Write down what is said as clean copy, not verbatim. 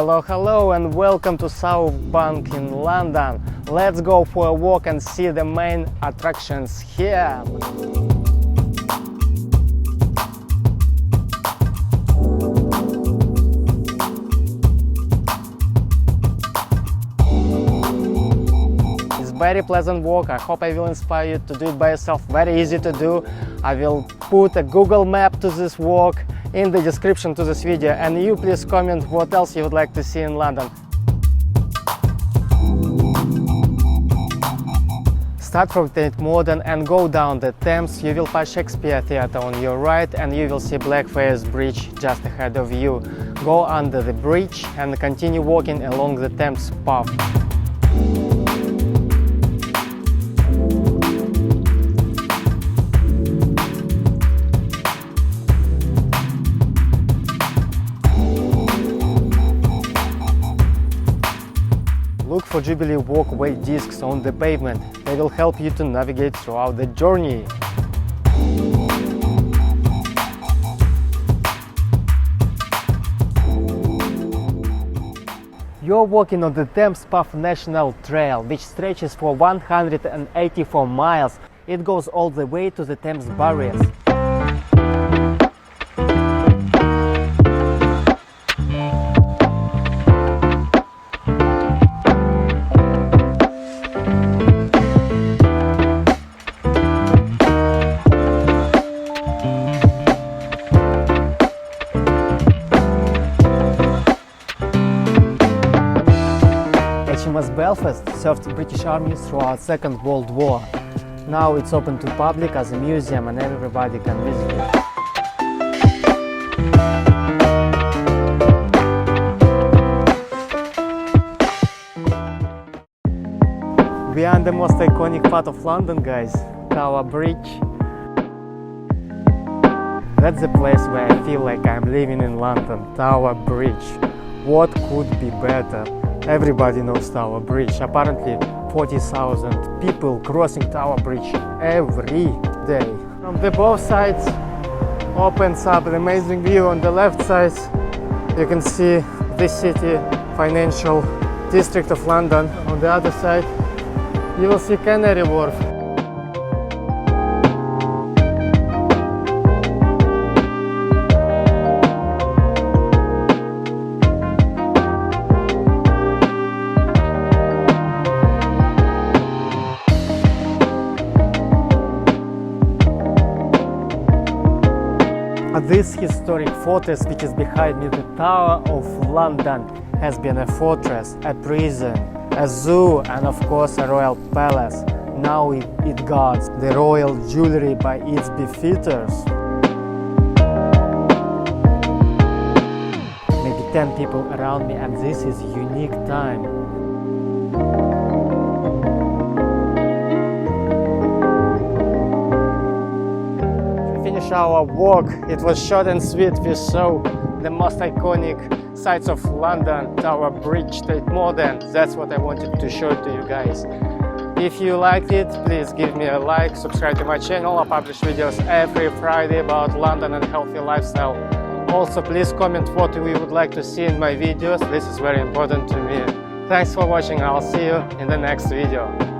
Hello, hello and welcome to SOUTHWARK in London. Let's go for a walk and see the main attractions here. It's a very pleasant walk. I hope I will inspire you to do it by yourself. Very easy to do. I will put a Google map to this walk in the description to this video, and you please comment what else you would like to see in London. Start from Tate Modern and go down the Thames. You will pass Shakespeare Theatre on your right and you will see Blackfriars Bridge just ahead of you. Go under the bridge and continue walking along the Thames path. Look for Jubilee Walkway discs on the pavement. They will help you to navigate throughout the journey. You're walking on the Thames Path National Trail, which stretches for 184 miles. It goes all the way to the Thames barriers. Belfast served the British Army throughout Second World War. Now it's open to public as a museum and everybody can visit it. We are in the most iconic part of London, guys, Tower Bridge. That's the place where I feel like I'm living in London, Tower Bridge. What could be better? Everybody knows Tower Bridge. Apparently 40,000 people crossing Tower Bridge every day. From the both sides opens up an amazing view. On the left side you can see the city, financial district of London. On the other side you will see Canary Wharf. This historic fortress, which is behind me, the Tower of London, has been a fortress, a prison, a zoo and of course a royal palace. Now it guards the royal jewelry by its beefeaters. Maybe 10 people around me, and this is a unique time. Our walk, it was short and sweet. We saw the most iconic sites of London, Tower Bridge, Tate Modern. That's what I wanted to show to you guys. If you liked it, please give me a like, subscribe to my channel. I publish videos every Friday about London and healthy lifestyle. Also, please comment what you would like to see in my videos. This is very important to me. Thanks for watching. I'll see you in the next video.